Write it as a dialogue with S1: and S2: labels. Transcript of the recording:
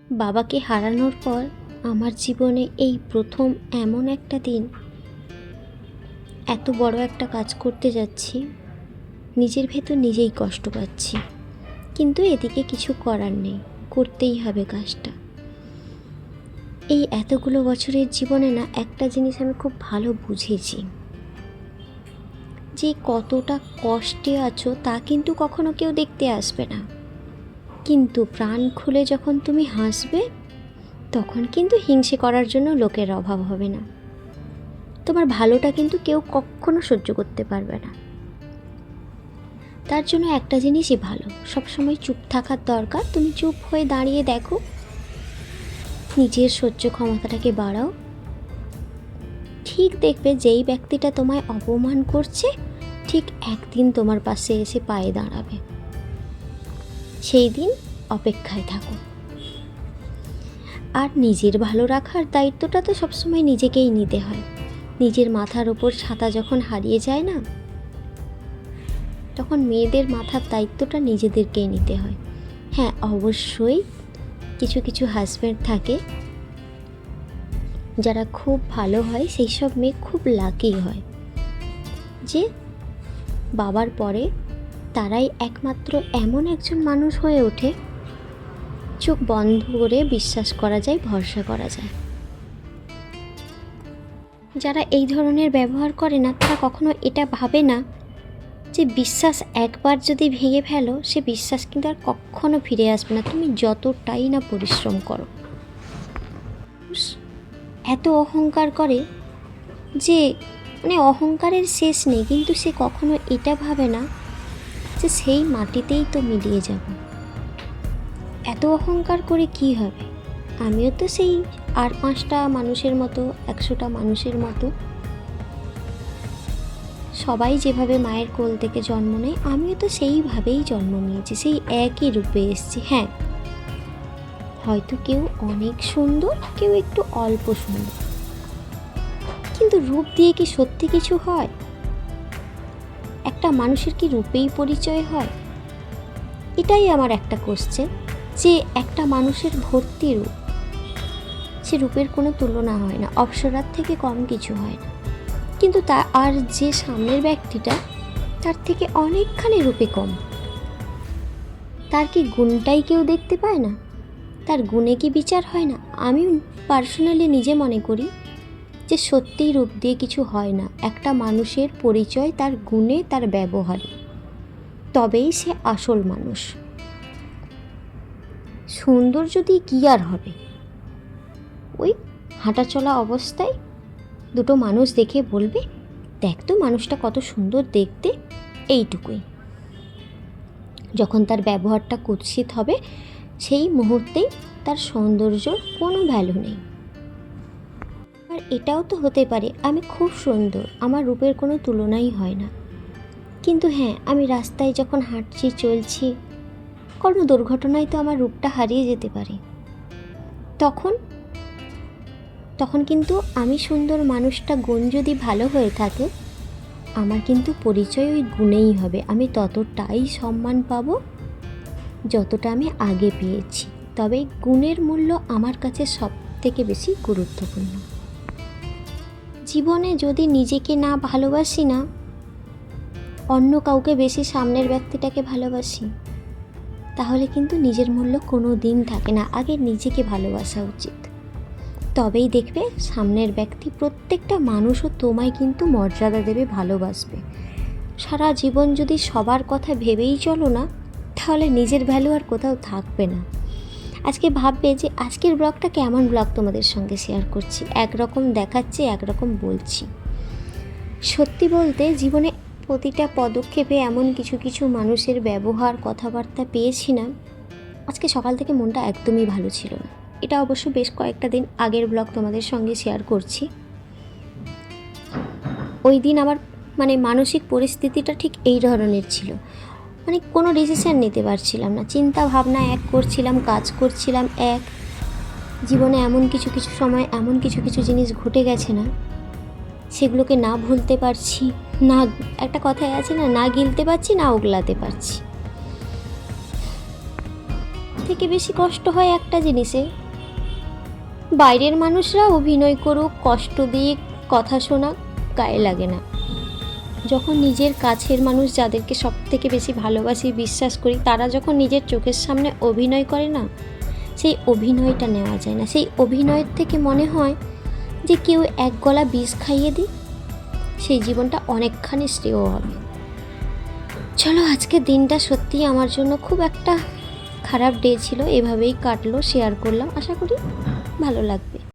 S1: বাবাকে হারানোর পর আমার জীবনে এই প্রথম এমন একটা দিন, এত বড় একটা কাজ করতে যাচ্ছি, নিজের ভেতর নিজেই কষ্ট পাচ্ছি, কিন্তু এদিকে কিছু করার নেই, করতেই হবে কাজটা। এই এতগুলো বছরের জীবনে না একটা জিনিস আমি খুব ভালো বুঝেছি, যে কতটা কষ্টে আছো তা কিন্তু কখনো কেউ দেখতে আসবে না, কিন্তু প্রাণ খুলে যখন তুমি হাসবে তখন কিন্তু হিংসে করার জন্য লোকের অভাব হবে না। তোমার ভালোটা কিন্তু কেউ কখনো সহ্য করতে পারবে না। তার জন্য একটা জিনিসই ভালো, সবসময় চুপ থাকার দরকার। তুমি চুপ হয়ে দাঁড়িয়ে দেখো, নিজের সহ্য ক্ষমতাটাকে বাড়াও। ঠিক দেখবে যেই ব্যক্তিটা তোমায় অপমান করছে ঠিক একদিন তোমার পাশে এসে পায়ে দাঁড়াবে, সেই দিন অপেক্ষায় থাকো। আর নিজের ভালো রাখার দায়িত্বটা তো সবসময় নিজেকেই নিতে হয়। নিজের মাথার ওপর ছাতা যখন হারিয়ে যায় না, তখন মেয়েদের মাথার দায়িত্বটা নিজেদেরকেই নিতে হয়। হ্যাঁ, অবশ্যই কিছু কিছু হাজব্যান্ড থাকে যারা খুব ভালো হয়, সেই সব মেয়ে খুব লাকি হয় যে বাবার পরে তারাই একমাত্র এমন একজন মানুষ হয়ে ওঠে, চোখ বন্ধ করে বিশ্বাস করা যায়, ভরসা করা যায়। যারা এই ধরনের ব্যবহার করে না, তারা কখনো এটা ভাবে না যে বিশ্বাস একবার যদি ভেঙে ফেলো, সে বিশ্বাস কিন্তু আর কখনো ফিরে আসবে না, তুমি যতটাই না পরিশ্রম করো। এত অহংকার করে যে অহংকারের শেষ নেই, কিন্তু সে কখনো এটা ভাবে না যে সেই মাটিতেই তো মিলিয়ে যাব। এত অহংকার করে কি হবে? আমিও তো সেই আর 5টা মানুষের মতো, 100টা মানুষের মতো। সবাই যেভাবে মায়ের কোল থেকে জন্ম নেয়, আমিও তো সেইভাবেই জন্ম নিয়েছি, সেই একই রূপে এসেছি। হ্যাঁ, হয়তো কেউ অনেক সুন্দর, কেউ একটু অল্প সুন্দর, কিন্তু রূপ দিয়ে কি সত্যি কিছু হয়? একটা মানুষের কি রূপেই পরিচয় হয়? এটাই আমার একটা কোশ্চেন, যে একটা মানুষের ভর্তি রূপ, সে রূপের কোনো তুলনা হয় না, অপ্সরার থেকে কম কিছু হয় না, কিন্তু তা আর যে সামনের ব্যক্তিটা তার থেকে অনেকখানি রূপে কম, তার কি গুণটাই কেউ দেখতে পায় না? তার গুণে কি বিচার হয় না? আমি পার্সোনালি নিজে মনে করি যে সত্যিই রূপ দিয়ে কিছু হয় না। একটা মানুষের পরিচয় তার গুণে, তার ব্যবহারে, তবেই সে আসল মানুষ। সৌন্দর্য দিয়ে কী আর হবে? ওই হাঁটাচলা অবস্থায় দুটো মানুষ দেখে বলবে, দেখ তো মানুষটা কত সুন্দর দেখতে, এইটুকুই। যখন তার ব্যবহারটা কুৎসিত হবে, সেই মুহূর্তেই তার সৌন্দর্যর কোনো ভ্যালু নেই। আর এটাও তো হতে পারে আমি খুব সুন্দর, আমার রূপের কোনো তুলনাই হয় না, কিন্তু হ্যাঁ, আমি রাস্তায় যখন হাঁটছি, চলছি, কোনো দুর্ঘটনায় তো আমার রূপটা হারিয়ে যেতে পারে। তখন কিন্তু আমি সুন্দর মানুষটা গুণ যদি ভালো হয়ে থাকে, আমার কিন্তু পরিচয় ওই গুণেই হবে। আমি ততটাই সম্মান পাবো যতটা আমি আগে পেয়েছি। তবে গুণের মূল্য আমার কাছে সব থেকে বেশি গুরুত্বপূর্ণ। জীবনে যদি নিজেকে না ভালোবাসি না, অন্য কাউকে বেশি সামনের ব্যক্তিটাকে ভালোবাসি, তাহলে কিন্তু নিজের মূল্য কোনো দিন থাকে না। আগে নিজেকে ভালোবাসা উচিত, তবেই দেখবে সামনের ব্যক্তি, প্রত্যেকটা মানুষও তোমায় কিন্তু মর্যাদা দেবে, ভালোবাসবে। সারা জীবন যদি সবার কথা ভেবেই চলো না, তাহলে নিজের ভ্যালু আর কোথাও থাকবে না। আজকে ভাববে যে আজকের ব্লগটা কেমন ব্লগ তোমাদের সঙ্গে শেয়ার করছি, একরকম দেখাচ্ছি, একরকম বলছি। সত্যি বলতে জীবনে প্রতিটা পদক্ষেপে এমন কিছু কিছু মানুষের ব্যবহার, কথাবার্তা পেয়েছি না, আজকে সকাল থেকে মনটা একদমই ভালো ছিল না। এটা অবশ্য বেশ কয়েকটা দিন আগের ব্লগ তোমাদের সঙ্গে শেয়ার করছি। ওই দিন আমার মানসিক পরিস্থিতিটা ঠিক এই ধরনের ছিল, কোনো ডিসিশন নিতে পারছিলাম না, চিন্তা ভাবনা এক করছিলাম, কাজ করছিলাম এক। জীবনে এমন কিছু কিছু সময় এমন কিছু কিছু জিনিস ঘটে গেছে না, সেগুলোকে না ভুলতে পারছি না। একটা কথাই আছে না, না গিলতে পারছি, না ওগলাতে পারছি। থেকে বেশি কষ্ট হয় একটা জিনিসে, বাইরের মানুষরা অভিনয় করুক, কষ্ট দিক, কথা শোনাক, গায়ে লাগে না। যখন নিজের কাছের মানুষ, যাদেরকে সব থেকে বেশি ভালোবাসি, বিশ্বাস করি, তারা যখন নিজের চোখের সামনে অভিনয় করে না, সেই অভিনয়টা নেওয়া যায় না। সেই অভিনয়ের থেকে মনে হয় যে কেউ এক গলা বিষ খাইয়ে দিই, সেই জীবনটা অনেকখানি শ্রেয় হবে। চলো, আজকের দিনটা সত্যিই আমার জন্য খুব একটা খারাপ ডে ছিল, এভাবেই কাটলো, শেয়ার করলাম, আশা করি ভালো লাগবে।